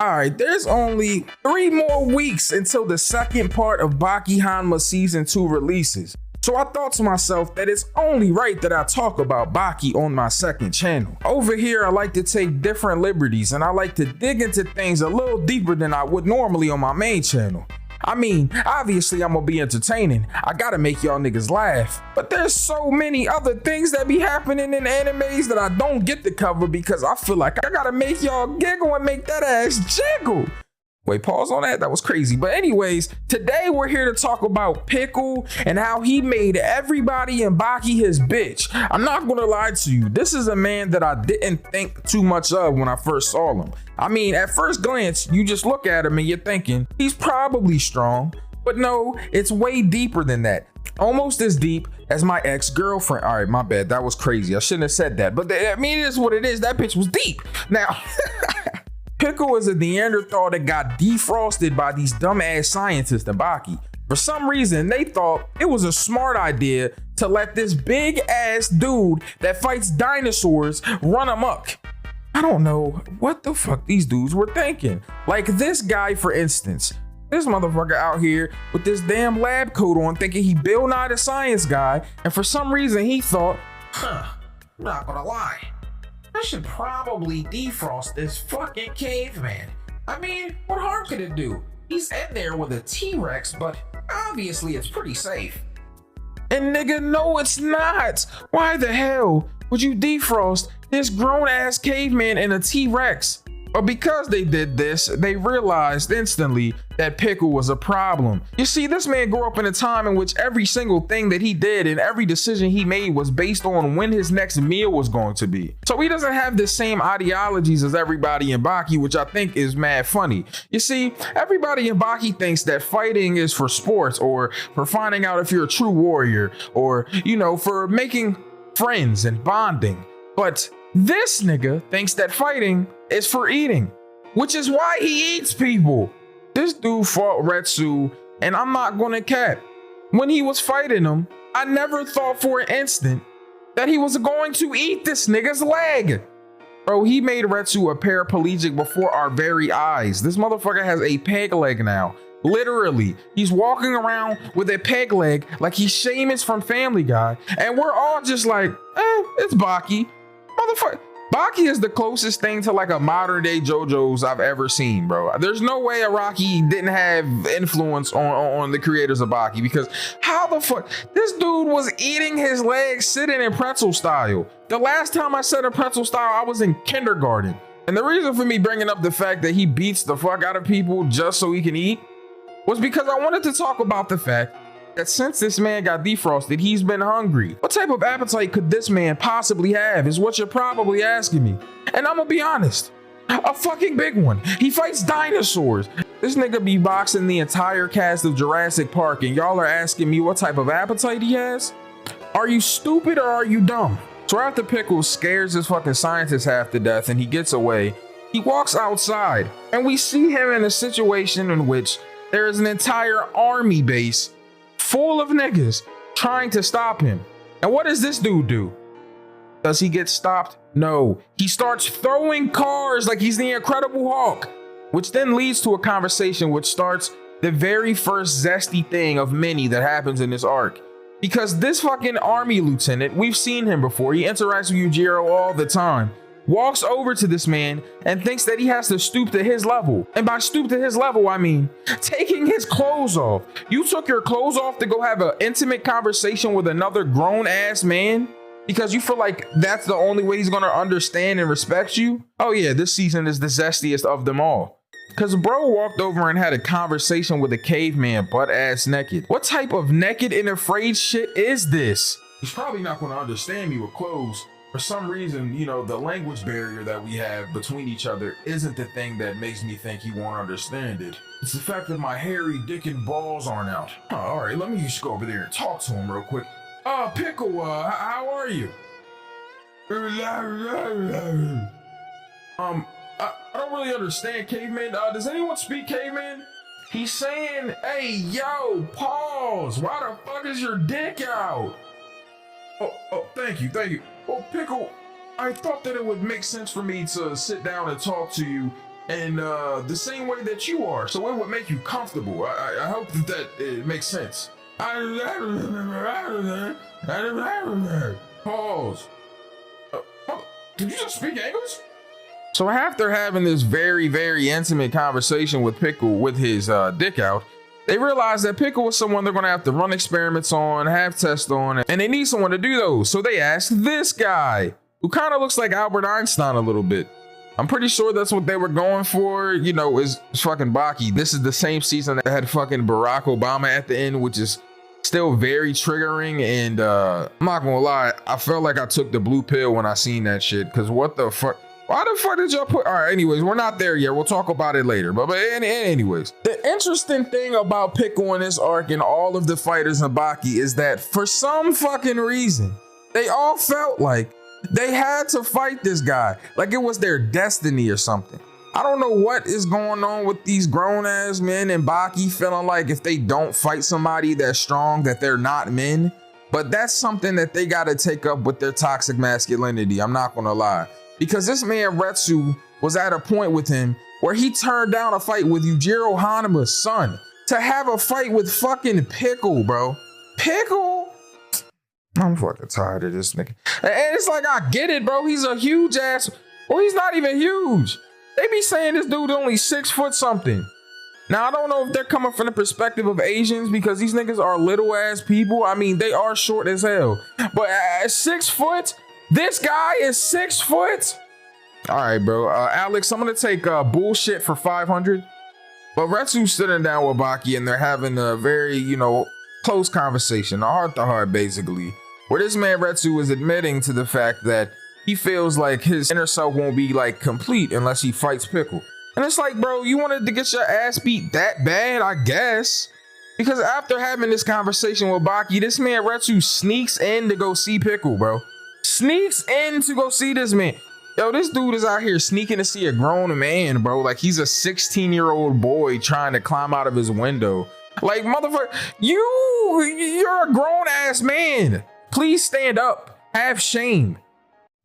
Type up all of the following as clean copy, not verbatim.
Alright, there's only 3 more weeks until the second part of Baki Hanma Season 2 releases. So I thought to myself that it's only right that I talk about Baki on my second channel. Over here, I like to take different liberties and I like to dig into things a little deeper than I would normally on my main channel. I mean, obviously I'm gonna be entertaining. I gotta make y'all niggas laugh. But there's so many other things that be happening in animes that I don't get to cover because I feel like I gotta make y'all giggle and make that ass jiggle. Wait, pause on that? That was crazy. But anyways, today we're here to talk about Pickle and how he made everybody in Baki his bitch. I'm not gonna lie to you. This is a man that I didn't think too much of when I first saw him. I mean, at first glance, you just look at him and you're thinking, he's probably strong. But no, it's way deeper than that. Almost as deep as my ex-girlfriend. All right, my bad. That was crazy. I shouldn't have said that. But I mean, it is what it is. That bitch was deep. Now... Pickle is a Neanderthal that got defrosted by these dumbass scientists in Baki. For some reason, they thought it was a smart idea to let this big ass dude that fights dinosaurs run amok. I don't know what the fuck these dudes were thinking. Like this guy, for instance. This motherfucker out here with this damn lab coat on thinking he Bill Nye the Science Guy, and for some reason he thought, I'm not gonna lie. I should probably defrost this fucking caveman. I mean, what harm could it do? He's in there with a T-Rex, but obviously it's pretty safe. And nigga, no it's not. Why the hell would you defrost this grown-ass caveman in a T-Rex? But because they did this, they realized instantly that Pickle was a problem. You see, this man grew up in a time in which every single thing that he did and every decision he made was based on when his next meal was going to be. So he doesn't have the same ideologies as everybody in Baki, which I think is mad funny. You see, everybody in Baki thinks that fighting is for sports or for finding out if you're a true warrior or, you know, for making friends and bonding. But this nigga thinks that fighting is for eating, which is why he eats people. This dude fought Retsu, and I'm not gonna cap. When he was fighting him, I never thought for an instant that he was going to eat this nigga's leg. Bro, he made Retsu a paraplegic before our very eyes. This motherfucker has a peg leg now. Literally, he's walking around with a peg leg like he's Seamus from Family Guy, and we're all just like, it's Baki. Motherfucker, Baki is the closest thing to like a modern day JoJo's I've ever seen, bro. There's no way Araki didn't have influence on the creators of Baki, because how the fuck, this dude was eating his legs sitting in pretzel style. The last time I said in pretzel style, I was in kindergarten. And the reason for me bringing up the fact that he beats the fuck out of people just so he can eat was because I wanted to talk about the fact that since this man got defrosted, he's been hungry. What type of appetite could this man possibly have is what you're probably asking me. And I'm gonna be honest, a fucking big one. He fights dinosaurs. This nigga be boxing the entire cast of Jurassic Park and y'all are asking me what type of appetite he has? Are you stupid or are you dumb? So after Pickle scares this fucking scientist half to death and he gets away, he walks outside and we see him in a situation in which there is an entire army base full of niggas trying to stop him. And what does this dude do? Does he get stopped? No. He starts throwing cars like he's the Incredible Hulk, which then leads to a conversation which starts the very first zesty thing of many that happens in this arc. Because this fucking army lieutenant, we've seen him before, he interacts with Yujiro all the time, walks over to this man and thinks that he has to stoop to his level. And by stoop to his level, I mean taking his clothes off. You took your clothes off to go have an intimate conversation with another grown ass man because you feel like that's the only way he's gonna understand and respect you? Oh yeah, this season is the zestiest of them all. Cause bro walked over and had a conversation with a caveman butt ass naked. What type of naked and afraid shit is this? He's probably not gonna understand me with clothes. For some reason, you know, the language barrier that we have between each other isn't the thing that makes me think he won't understand it. It's the fact that my hairy dick and balls aren't out. All right, let me just go over there and talk to him real quick. Pickle, how are you? I don't really understand, caveman. Does anyone speak caveman? He's saying, hey, yo, pause. Why the fuck is your dick out? Oh, thank you. Well, Pickle, I thought that it would make sense for me to sit down and talk to you and the same way that you are, so it would make you comfortable. I hope that it makes sense. Pause. Did you just speak English? So after having this very, very intimate conversation with Pickle with his dick out, they realize that Pickle is someone they're going to have to run experiments on, have tests on, and they need someone to do those. So they ask this guy, who kind of looks like Albert Einstein a little bit. I'm pretty sure that's what they were going for, you know, is fucking Baki. This is the same season that had fucking Barack Obama at the end, which is still very triggering. And I'm not gonna lie, I felt like I took the blue pill when I seen that shit, because what the fuck? Why the fuck did y'all put? All right, anyways, we're not there yet. We'll talk about it later. But anyways, the interesting thing about Pickle in this arc and all of the fighters in Baki is that for some fucking reason, they all felt like they had to fight this guy. Like it was their destiny or something. I don't know what is going on with these grown ass men and Baki feeling like if they don't fight somebody that's strong, that they're not men. But that's something that they got to take up with their toxic masculinity. I'm not gonna lie. Because this man Retsu was at a point with him where he turned down a fight with Yujiro Hanama's son to have a fight with fucking Pickle, bro. Pickle? I'm fucking tired of this nigga. And it's like, I get it, bro. He's a huge ass. Well, he's not even huge. They be saying this dude only 6 foot something. Now, I don't know if they're coming from the perspective of Asians because these niggas are little ass people. I mean, they are short as hell. But at 6 foot, this guy is 6 foot. All right, bro. Alex, I'm gonna take bullshit for 500. But Retsu's sitting down with Baki and they're having a very, you know, close conversation, a heart to heart, basically, where this man Retsu is admitting to the fact that he feels like his inner self won't be like complete unless he fights Pickle. And it's like, bro, you wanted to get your ass beat that bad, I guess. Because after having this conversation with Baki, this man Retsu sneaks in to go see Pickle, bro. Sneaks in to go see this man. Yo, this dude is out here sneaking to see a grown man, bro. Like he's a 16-year-old boy trying to climb out of his window. Like, motherfucker, you're a grown ass man. Please stand up. Have shame.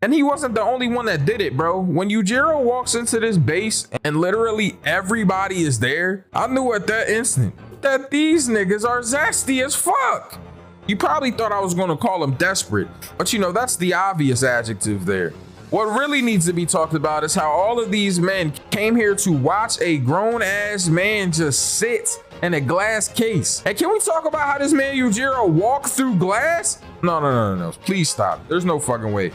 And he wasn't the only one that did it, bro. When Yujiro walks into this base and literally everybody is there, I knew at that instant that these niggas are zesty as fuck. You probably thought I was gonna call them desperate, but you know, that's the obvious adjective there. What really needs to be talked about is how all of these men came here to watch a grown ass man just sit in a glass case. And can we talk about how this man Yujiro walked through glass? No. Please stop. There's no fucking way.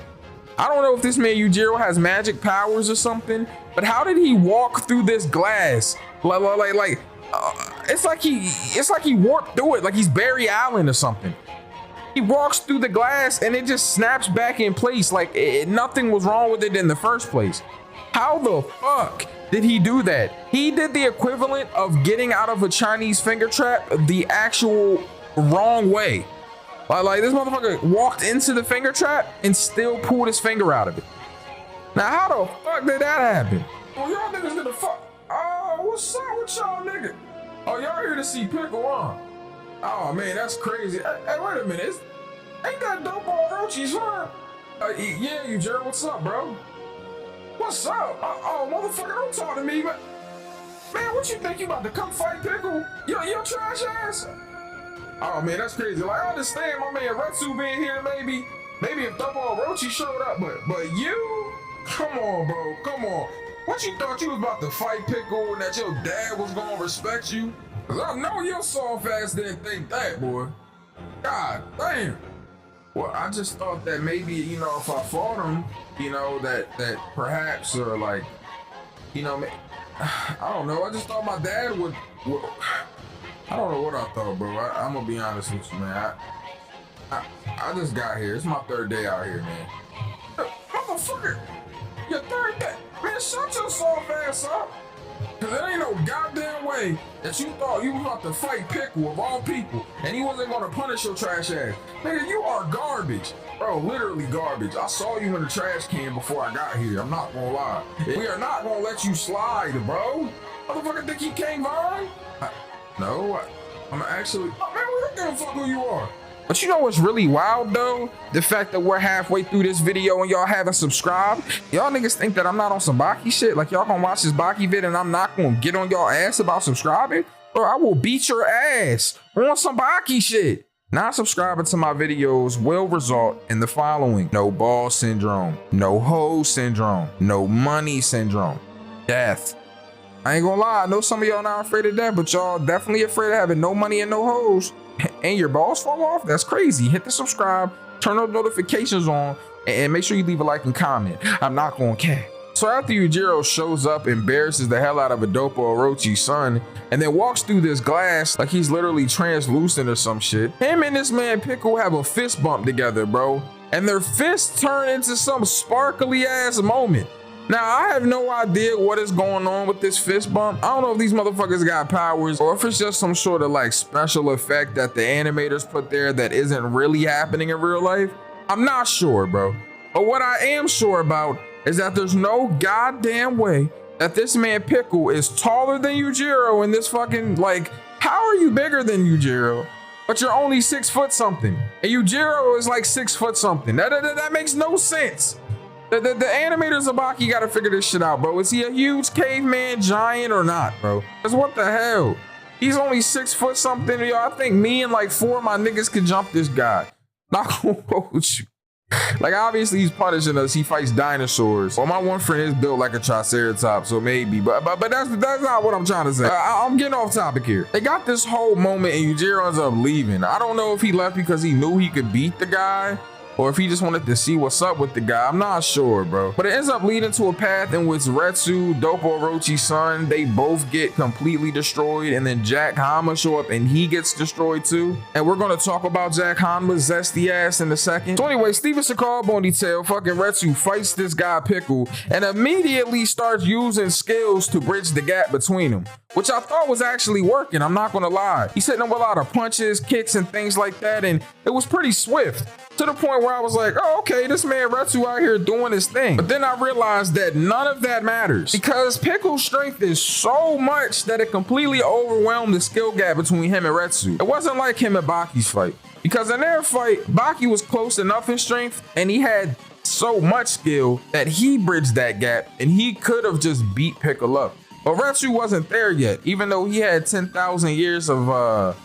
I don't know if this man Yujiro has magic powers or something, but how did he walk through this glass? It's like he warped through it, like he's Barry Allen or something. He walks through the glass and it just snaps back in place like nothing was wrong with it in the first place. How the fuck did he do that? He did the equivalent of getting out of a Chinese finger trap the actual wrong way. Like this motherfucker walked into the finger trap and still pulled his finger out of it. Now how the fuck did that happen? Well, y'all niggas did the fuck. Oh, what's up with y'all niggas? Oh, y'all here to see Pickle, huh? Oh man, that's crazy. Hey, wait a minute. Ain't that dope on Rochi's son? Yeah, Yujiro, what's up, bro? What's up? Oh, motherfucker, don't talk to me, but man, what you think you about to come fight Pickle? Yo, trash ass. Oh man, that's crazy. Like, I understand my man Retsu being here, maybe if Double Orochi showed up, but you? Come on, bro, come on. What you thought you was about to fight Pickle and that your dad was gonna respect you? Cause I know your soft ass didn't think that, boy. God damn. Well, I just thought that maybe, you know, if I fought him, you know, that perhaps, or like, you know, I don't know. I just thought my dad would I don't know what I thought, bro. I'm gonna be honest with you, man. I just got here. It's my third day out here, man. Motherfucker, your third day? Man, shut your soft ass up. Cause there ain't no goddamn way that you thought you was about to fight Pickle of all people and he wasn't gonna punish your trash ass. Nigga, you are garbage. Bro, literally garbage. I saw you in the trash can before I got here. I'm not gonna lie. We are not gonna let you slide, bro. Motherfucker think he came by? No, I'm actually, oh, man, we don't give a fuck who you are. But you know what's really wild though? The fact that we're halfway through this video and y'all haven't subscribed. Y'all niggas think that I'm not on some Baki shit? Like y'all gonna watch this Baki vid and I'm not gonna get on y'all ass about subscribing? Bro, I will beat your ass on some Baki shit. Not subscribing to my videos will result in the following: no ball syndrome, no hoe syndrome, no money syndrome, death. I ain't gonna lie, I know some of y'all not afraid of death, but y'all definitely afraid of having no money and no hoes. And your balls fall off? That's crazy. Hit the subscribe, turn those notifications on, and make sure you leave a like and comment. I'm not gonna care. So after Yujiro shows up, embarrasses the hell out of Adopo Orochi's son, and then walks through this glass like he's literally translucent or some shit, him and this man Pickle have a fist bump together, bro. And their fists turn into some sparkly ass moment. Now, I have no idea what is going on with this fist bump. I don't know if these motherfuckers got powers or if it's just some sort of like special effect that the animators put there that isn't really happening in real life. I'm not sure, bro. But what I am sure about is that there's no goddamn way that this man Pickle is taller than Yujiro in this fucking, like, how are you bigger than Yujiro? But you're only 6 foot something. And Yujiro is like 6 foot something. That makes no sense. The animators of Baki gotta figure this shit out, bro. Is he a huge caveman giant or not, bro? Because what the hell? He's only 6 foot something, yo. I think me and like 4 of my niggas could jump this guy. Not gonna hold you. Like, obviously he's punishing us. He fights dinosaurs. Well, my one friend is built like a triceratops, so maybe. But that's not what I'm trying to say. I'm getting off topic here. They got this whole moment and Yujiro ends up leaving. I don't know if he left because he knew he could beat the guy, or if he just wanted to see what's up with the guy. I'm not sure, bro. But it ends up leading to a path in which Retsu, Dopo Orochi's son, they both get completely destroyed, and then Jack Hanma show up and he gets destroyed too. And we're gonna talk about Jack Hanma's zesty ass in a second. So anyway, Steven Seagal Bone Detail, fucking Retsu fights this guy Pickle and immediately starts using skills to bridge the gap between them, which I thought was actually working, I'm not gonna lie. He's hitting him with a lot of punches, kicks, and things like that, and it was pretty swift. To the point where I was like, oh, okay, this man Retsu out here doing his thing. But then I realized that none of that matters because Pickle's strength is so much that it completely overwhelmed the skill gap between him and Retsu. It wasn't like him and Baki's fight, because in their fight, Baki was close enough in strength and he had so much skill that he bridged that gap and he could have just beat Pickle up. But Retsu wasn't there yet, even though he had 10,000 years of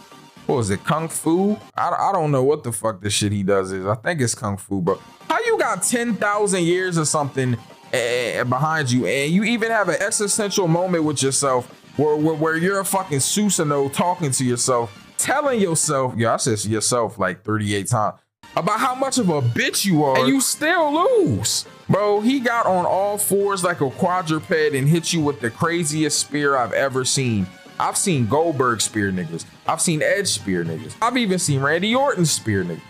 what was it, Kung Fu? I don't know what the fuck this shit he does is. I think it's Kung Fu, bro. How you got 10,000 years or something behind you, and you even have an existential moment with yourself where you're a fucking Susanoo talking to yourself, telling yourself, yeah, I said yourself like 38 times, about how much of a bitch you are, and you still lose. Bro, he got on all fours like a quadruped and hit you with the craziest spear I've ever seen. I've seen Goldberg spear niggas. I've seen Edge spear niggas. I've even seen Randy Orton spear niggas.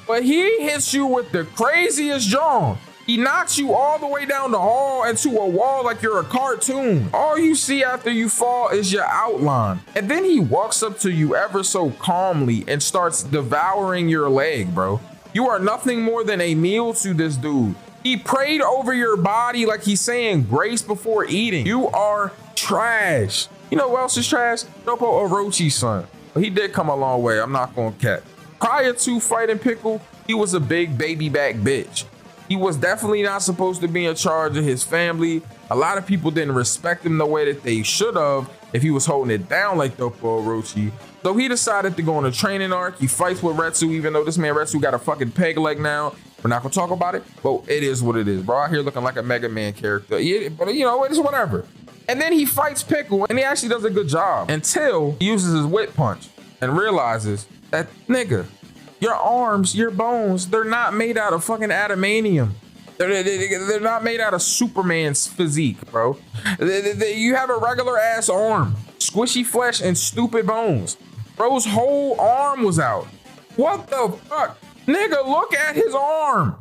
But he hits you with the craziest jaw. He knocks you all the way down the hall into a wall like you're a cartoon. All you see after you fall is your outline. And then he walks up to you ever so calmly and starts devouring your leg, bro. You are nothing more than a meal to this dude. He prayed over your body like he's saying grace before eating. You are trash. You know who else is trash? Dopo Orochi's son. But he did come a long way, I'm not gonna cap. Prior to fighting Pickle, he was a big baby back bitch. He was definitely not supposed to be in charge of his family. A lot of people didn't respect him the way that they should have if he was holding it down like Dopo Orochi. So he decided to go on a training arc. He fights with Retsu, even though this man Retsu got a fucking peg leg now. We're not gonna talk about it, but it is what it is, bro. Out here looking like a Mega Man character. Yeah, but you know, it's whatever. And then he fights Pickle, and he actually does a good job until he uses his whip punch and realizes that, nigga, your arms, your bones, they're not made out of fucking adamantium. They're not made out of Superman's physique, bro. You have a regular ass arm, squishy flesh and stupid bones. Bro's whole arm was out. What the fuck? Nigga, look at his arm.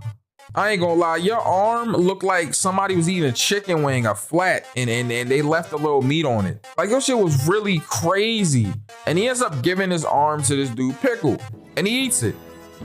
I ain't gonna lie, your arm looked like somebody was eating a chicken wing, a flat, and they left a little meat on it. Like, your shit was really crazy. And he ends up giving his arm to this dude, Pickle, and he eats it.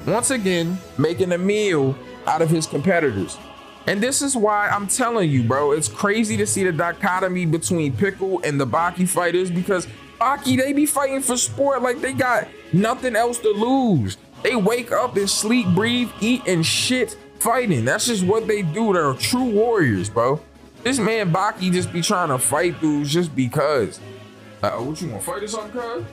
Once again, making a meal out of his competitors. And this is why I'm telling you, bro, it's crazy to see the dichotomy between Pickle and the Baki fighters, because Baki, they be fighting for sport like they got nothing else to lose. They wake up and sleep, breathe, eat, and shit fighting. That's just what they do. They're true warriors, bro. This man Baki just be trying to fight dudes just because. What you want to fight or something, cuz?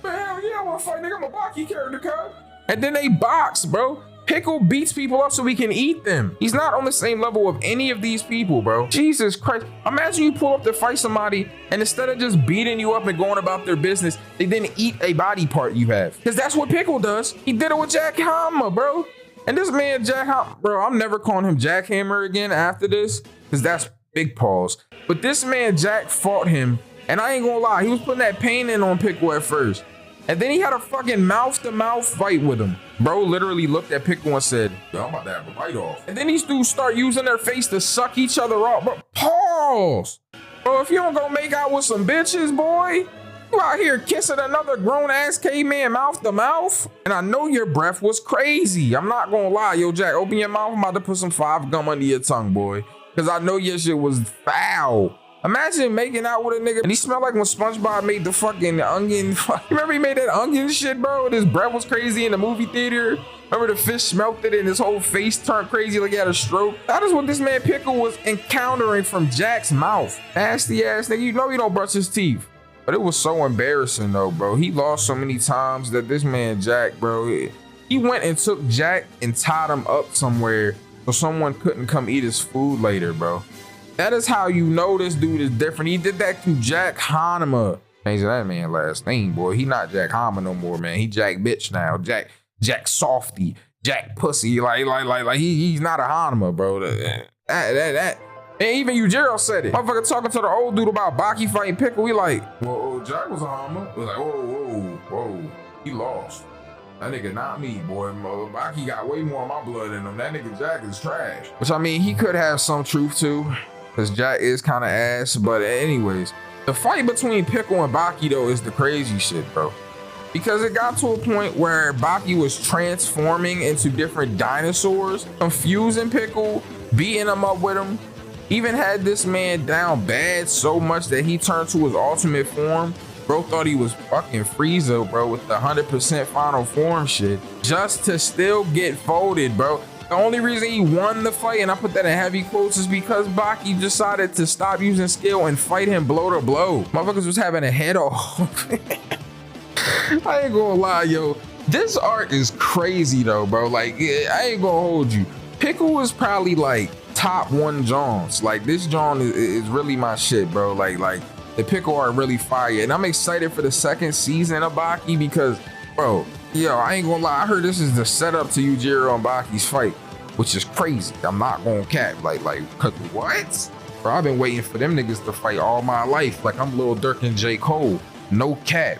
Man, hell yeah, I want to fight, nigga. I'm a Baki character, cuz. And then they box, bro. Pickle beats people up so we can eat them. He's not on the same level of any of these people, bro. Jesus Christ. Imagine you pull up to fight somebody and instead of just beating you up and going about their business, they then eat a body part you have. Because that's what Pickle does. He did it with Jack Hammer, bro. And this man, Jack Hammer, bro, I'm never calling him Jack Hammer again after this because that's big pause. But this man, Jack, fought him. And I ain't gonna lie, he was putting that pain in on Pickle at first. And then he had a fucking mouth-to-mouth fight with him. Bro literally looked at Pickle and said, yo, I'm about to have a bite off. And then these dudes start using their face to suck each other off. Bro, pause. Bro, if you don't go make out with some bitches, boy, you out here kissing another grown-ass caveman mouth-to-mouth. And I know your breath was crazy. I'm not gonna lie. Yo, Jack, open your mouth. I'm about to put some 5 gum under your tongue, boy. Because I know your shit was foul. Imagine making out with a nigga and he smelled like when SpongeBob made the fucking onion. You remember he made that onion shit, bro? And his breath was crazy in the movie theater. Remember the fish melted and his whole face turned crazy like he had a stroke? That is what this man Pickle was encountering from Jack's mouth. Nasty ass nigga. You know he don't brush his teeth. But it was so embarrassing though, bro. He lost so many times that this man Jack, bro, he went and took Jack and tied him up somewhere so someone couldn't come eat his food later, bro. That is how you know this dude is different. He did that to Jack Hanema. Changing that man last name, boy. He not Jack Hanema no more, man. He Jack bitch now. Jack Softy. Jack Pussy. Like he's not a Hanema, bro. And even Yujiro said it. Motherfucker talking to the old dude about Baki fighting Pickle. We like, whoa, Jack was a Hanema. We like, whoa. He lost. That nigga not me, boy. Baki got way more of my blood in him. That nigga Jack is trash. Which I mean, he could have some truth to. Because Jack is kind of ass. But anyways, the fight between Pickle and Baki, though, is the crazy shit, bro. Because it got to a point where Baki was transforming into different dinosaurs, confusing Pickle, beating him up with him. Even had this man down bad so much that he turned to his ultimate form. Bro thought he was fucking Frieza, bro, with the 100% final form shit. Just to still get folded, bro. The only reason he won the fight, and I put that in heavy quotes, is because Baki decided to stop using skill and fight him blow to blow. Motherfuckers was having a head off. I ain't gonna lie, yo. This arc is crazy though, bro. Like, I ain't gonna hold you. Pickle is probably like top 1 Johns. Like, this John is really my shit, bro. Like the Pickle arc really fire. And I'm excited for the 2nd season of Baki because, bro, yo, I ain't gonna lie. I heard this is the setup to Yujiro and Baki's fight, which is crazy. I'm not gonna cap. Like, cause what? Bro, I've been waiting for them niggas to fight all my life. Like I'm Lil Durk and J. Cole. No cap.